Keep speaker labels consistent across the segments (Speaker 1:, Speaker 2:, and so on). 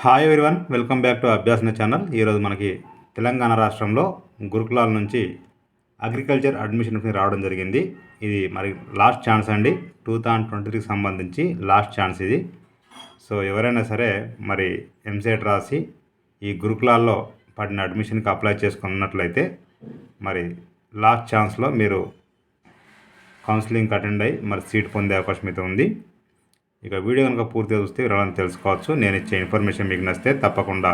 Speaker 1: Hi everyone, welcome back to Abhyasana channel. ఈరోజు మనకి తెలంగాణ రాష్ట్రంలో గురుకులాల నుంచి అగ్రికల్చర్ అడ్మిషన్ రావడం జరిగింది. ఇది మరి లాస్ట్ ఛాన్స్ అండి, 2023కి సంబంధించి లాస్ట్ ఛాన్స్ ఇది. సో ఎవరైనా సరే మరి ఎంసెట్ రాసి ఈ గురుకులాల్లో పడిన అడ్మిషన్కి అప్లై చేసుకున్నట్లయితే మరి లాస్ట్ ఛాన్స్లో మీరు కౌన్సిలింగ్కి అటెండ్ అయ్యి మరి సీట్ పొందే అవకాశం అయితే ఉంది. ఇక వీడియో కనుక పూర్తిగా చూస్తే వివరాలను తెలుసుకోవచ్చు. నేను ఇచ్చే ఇన్ఫర్మేషన్ మీకు నచ్చితే తప్పకుండా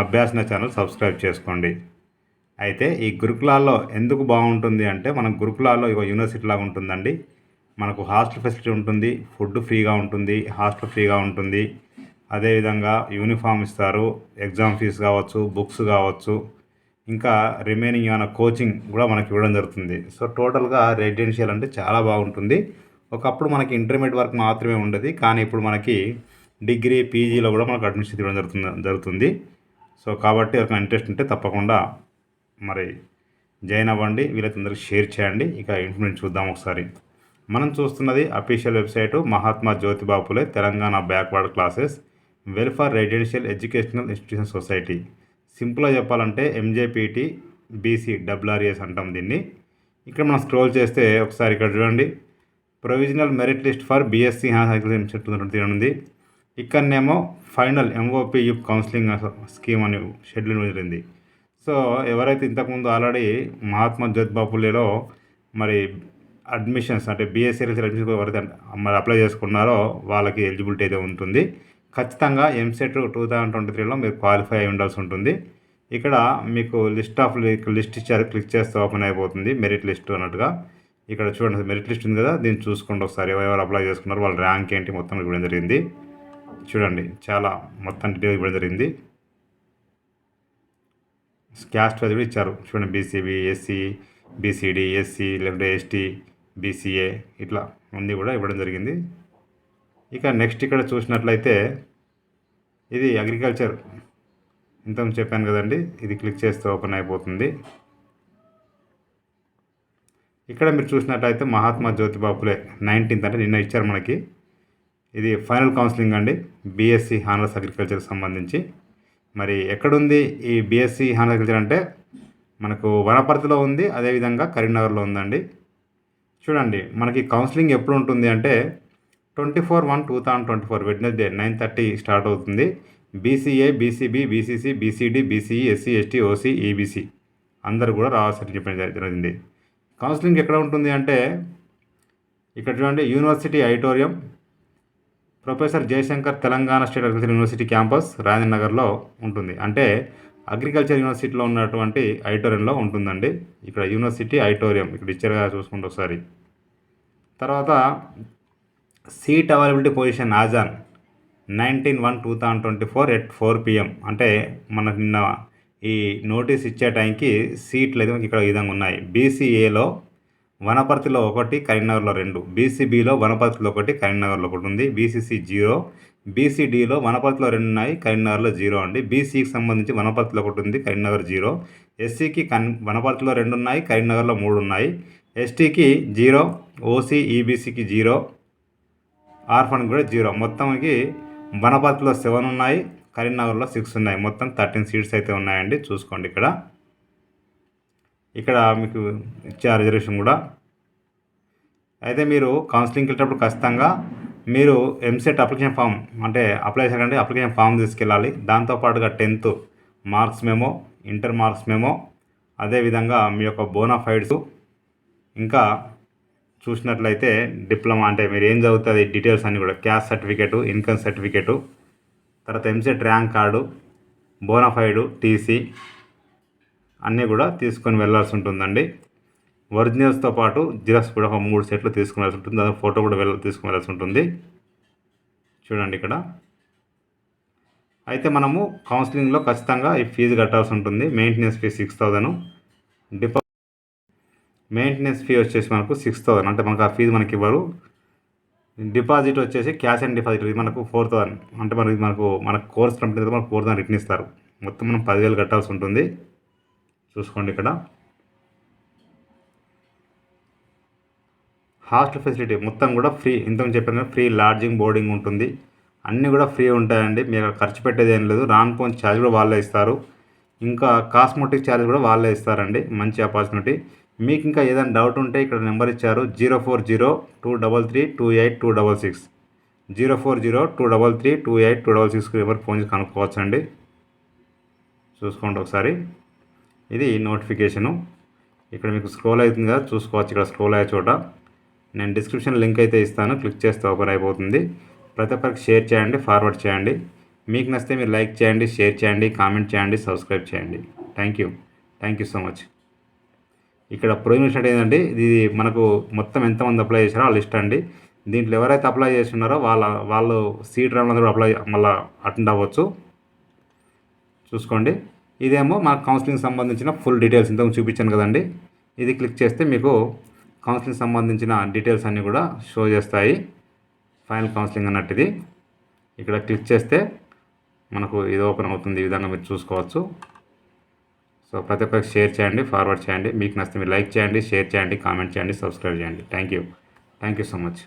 Speaker 1: అభ్యాసన ఛానల్ సబ్స్క్రైబ్ చేసుకోండి. అయితే ఈ గురుకులాల్లో ఎందుకు బాగుంటుంది అంటే, మన గురుకులాల్లో ఇక యూనివర్సిటీ లాగా ఉంటుందండి. మనకు హాస్టల్ ఫెసిలిటీ ఉంటుంది, ఫుడ్ ఫ్రీగా ఉంటుంది, హాస్టల్ ఫ్రీగా ఉంటుంది. అదేవిధంగా యూనిఫామ్ ఇస్తారు, ఎగ్జామ్ ఫీజు కావచ్చు, బుక్స్ కావచ్చు, ఇంకా రిమైనింగ్ ఏమైనా కోచింగ్ కూడా మనకి ఇవ్వడం జరుగుతుంది. సో టోటల్గా రెసిడెన్షియల్ అంటే చాలా బాగుంటుంది. ఒకప్పుడు మనకి ఇంటర్మీడియట్ వరకు మాత్రమే ఉండేది, కానీ ఇప్పుడు మనకి డిగ్రీ పీజీలో కూడా మనకు అడ్మిషన్ ఇవ్వడం జరుగుతుంది. సో కాబట్టి ఒక ఇంట్రెస్ట్ ఉంటే తప్పకుండా మరి జాయిన్ అవ్వండి, వీళ్ళందరికీ షేర్ చేయండి. ఇక ఇన్ఫర్మేషన్ చూద్దాం ఒకసారి. మనం చూస్తున్నది official website Mahatma Jyotiba Phule Telangana backward classes welfare residential educational institution society. సింపుల్గా చెప్పాలంటే ఎంజేపీటీ బీసీ డబ్ల్యూఆర్ఎస్ అంటాం దీన్ని. ఇక్కడ మనం స్క్రోల్ చేస్తే ఒకసారి ఇక్కడ చూడండి, provisional merit list for BSc agriculture ఉంది. ఇక్కడనేమో ఫైనల్ ఎంఓపీ యూప్ కౌన్సిలింగ్ స్కీమ్ అని షెడ్యూల్ జరిగింది. సో ఎవరైతే ఇంతకుముందు ఆల్రెడీ మహాత్మా జ్యోతిబా ఫులేలో మరి అడ్మిషన్స్ అంటే బీఎస్సీ అడ్మిషన్ ఎవరైతే మరి అప్లై చేసుకున్నారో వాళ్ళకి ఎలిజిబిలిటీ అయితే ఉంటుంది. ఖచ్చితంగా ఎంసెట్ 2023లో మీరు క్వాలిఫై అయి ఉండాల్సి ఉంటుంది. ఇక్కడ మీకు లిస్ట్ ఇచ్చారు, క్లిక్ చేస్తే ఓపెన్ అయిపోతుంది మెరిట్ లిస్ట్ అన్నట్టుగా. ఇక్కడ చూడండి మెరిట్ లిస్ట్ ఉంది కదా, దీన్ని చూసుకోండి ఒకసారి. ఎవరు అప్లై చేసుకున్నారు, వాళ్ళ ర్యాంక్ ఏంటి మొత్తం ఇవ్వడం జరిగింది. చూడండి చాలా మొత్తం డీటెయిల్ ఇవ్వడం జరిగింది. క్యాస్ట్ వైజ్ కూడా ఇచ్చారు చూడండి, బీసీబీ, ఎస్సీ, బీసీడీ, ఎస్సీ, లేకపోతే ఎస్టీ, బీసీఏ ఇట్లా అన్నీ కూడా ఇవ్వడం జరిగింది. ఇక నెక్స్ట్ ఇక్కడ చూసినట్లయితే ఇది అగ్రికల్చర్ ఇంత చెప్పాను కదండి, ఇది క్లిక్ చేస్తే ఓపెన్ అయిపోతుంది. ఇక్కడ మీరు చూసినట్లయితే మహాత్మా జ్యోతిబా ఫులే 19th అంటే నిన్న ఇచ్చారు మనకి. ఇది ఫైనల్ కౌన్సిలింగ్ అండి, బీఎస్సీ హానర్స్ అగ్రికల్చర్కి సంబంధించి. మరి ఎక్కడుంది ఈ బీఎస్సీ హానర్స్ అగ్రికల్చర్ అంటే మనకు వనపర్తిలో ఉంది, అదేవిధంగా కరీంనగర్లో ఉందండి. చూడండి మనకి కౌన్సిలింగ్ ఎప్పుడు ఉంటుంది అంటే 24/1/2024 వెడ్నెస్డే 9:30 స్టార్ట్ అవుతుంది. BCA, BCB, BCC, BCD, BCE, SC, ST, OC, EBC అందరూ కూడా రావాల్సి చెప్పడం జరిగింది. కౌన్సిలింగ్ ఎక్కడ ఉంటుంది అంటే ఇక్కడ చూడండి, university auditorium, professor Jayashankar Telangana state agriculture university campus రాజనగర్లో ఉంటుంది. అంటే అగ్రికల్చర్ యూనివర్సిటీలో ఉన్నటువంటి ఐటోరియంలో ఉంటుందండి. ఇక్కడ యూనివర్సిటీ ఐటోరియం ఇక్కడ ఇచ్చారుగా, చూసుకుంటే ఒకసారి. తర్వాత seat availability position ఆజాన్ 19/1/2024 at 4 PM. అంటే మనకు నిన్న ఈ నోటీస్ ఇచ్చే టైంకి సీట్లు అయితే ఇక్కడ ఈ విధంగా ఉన్నాయి. బీసీఏలో వనపర్తిలో 1, కరీంనగర్లో 2, బీసీబీలో వనపర్తిలో 1, కరీంనగర్లో 1 ఉంది, బీసీసీ 0, బీసీడీలో వనపర్తిలో 2 ఉన్నాయి, కరీంనగర్లో 0 అండి. బీసీకి సంబంధించి వనపర్తిలో 1 ఉంది, కరీంనగర్ 0, ఎస్సీకి వనపర్తిలో 2 ఉన్నాయి, కరీంనగర్లో 3 ఉన్నాయి, ఎస్టీకి 0, ఓసీ, ఈబీసీకి 0, ఆర్ఫన్ కూడా 0. మొత్తంకి వనపర్తిలో 7 ఉన్నాయి, కరీంనగర్లో 6 ఉన్నాయి. మొత్తం 13 సీట్స్ అయితే ఉన్నాయండి. చూసుకోండి ఇక్కడ మీకు ఇచ్చే రిజర్వేషన్ కూడా. అయితే మీరు కౌన్సిలింగ్కి వెళ్ళేటప్పుడు ఖచ్చితంగా మీరు ఎంసెట్ అప్లికేషన్ ఫామ్ అంటే అప్లై చేయాలంటే అప్లికేషన్ ఫామ్ తీసుకెళ్ళాలి. దాంతోపాటుగా 10th marks memo, inter marks memo, అదేవిధంగా మీ యొక్క బోనాఫైడ్స్, ఇంకా చూసినట్లయితే డిప్లొమా అంటే మీరు ఏం చదువుతుంది డీటెయిల్స్ అన్నీ కూడా, క్యాస్ట్ సర్టిఫికేటు, ఇన్కమ్ సర్టిఫికేటు, తర్వాత ఎంసెట్ ర్యాంక్ కార్డు, బోనాఫైడు, టీసీ అన్నీ కూడా తీసుకొని వెళ్ళాల్సి ఉంటుందండి. ఒరిజినల్స్తో పాటు జిరాక్స్ కూడా ఒక 3 సెట్లు తీసుకుని వెళ్ళాల్సి ఉంటుంది. దాని ఫోటో కూడా తీసుకుని వెళ్ళాల్సి ఉంటుంది. చూడండి ఇక్కడ. అయితే మనము కౌన్సిలింగ్లో ఖచ్చితంగా ఈ ఫీజు కట్టాల్సి ఉంటుంది. మెయింటెనెన్స్ ఫీ 6,000, మెయింటెనెన్స్ ఫీ వచ్చేసి మనకు 6,000, అంటే మనకు ఆ ఫీజు మనకి ఇవ్వరు. డిపాజిట్ వచ్చేసి క్యాష్ అండ్ డిపాజిట్ ఇది మనకు 4,000, అంటే మనకు కోర్స్ కంప్లీట్ అయితే మనకు 4,000 రిటర్న్ ఇస్తారు. మొత్తం మనం 10,000 కట్టాల్సి ఉంటుంది. చూసుకోండి ఇక్కడ. హాస్టల్ ఫెసిలిటీ మొత్తం కూడా ఫ్రీ, ఇంతకు చెప్పాను ఫ్రీ లాడ్జింగ్, బోర్డింగ్ ఉంటుంది. అన్నీ కూడా ఫ్రీ ఉంటాయండి. మీరు ఖర్చు పెట్టేది ఏం లేదు. రాన్ ఛార్జ్ కూడా వాళ్ళే ఇస్తారు. ఇంకా కాస్మెటిక్ ఛార్జ్ కూడా వాళ్ళే ఇస్తారండి. మంచి ఆపర్చునిటీ. మీకు ఇంకా ఏదైనా డౌట్ ఉంటే ఇక్కడ నెంబర్ ఇచ్చారు 04023328266 04023328266 ఎవరికి ఫోన్ చేసి కనుక్కోవచ్చండి. చూసుకోండి ఒకసారి. ఇది నోటిఫికేషను. ఇక్కడ మీకు స్క్రోల్ అవుతుంది కదా, చూసుకోవచ్చు. ఇక్కడ స్క్రోల్ అయ్యే చోట నేను డిస్క్రిప్షన్ లింక్ అయితే ఇస్తాను. క్లిక్ చేస్తే ఓపెన్ అయిపోతుంది. ప్రతి ఒక్కరికి షేర్ చేయండి, ఫార్వర్డ్ చేయండి. మీకు నచ్చితే మీరు లైక్ చేయండి, షేర్ చేయండి, కామెంట్ చేయండి, సబ్స్క్రైబ్ చేయండి. Thank you so much. ఇక్కడ ప్రొవిజన్ ఏంటంటే ఇది మనకు మొత్తం ఎంతమంది అప్లై చేశారో ఆ లిస్ట్ అండి. దీంట్లో ఎవరైతే అప్లై చేస్తున్నారో వాళ్ళు సీట్ రావాలందరూ అప్లై మళ్ళీ అటెండ్ అవ్వచ్చు. చూసుకోండి. ఇదేమో మన కౌన్సిలింగ్ సంబంధించిన ఫుల్ డీటెయిల్స్ ఇంతకు చూపించాను కదండి. ఇది క్లిక్ చేస్తే మీకు కౌన్సిలింగ్ సంబంధించిన డీటెయిల్స్ అన్నీ కూడా షో చేస్తాయి. ఫైనల్ కౌన్సిలింగ్ అన్నట్టుది. ఇక్కడ క్లిక్ చేస్తే మనకు ఇది ఓపెన్ అవుతుంది. ఈ విధంగా మీరు చూసుకోవచ్చు. సో ప్రతి ఒక్కరికి షేర్ చేయండి, ఫార్వర్డ్ చేయండి. మీకు నచ్చితే మీరు లైక్ చేయండి, షేర్ చేయండి, కామెంట్ చేయండి, సబ్స్క్రైబ్ చేయండి. Thank you so much.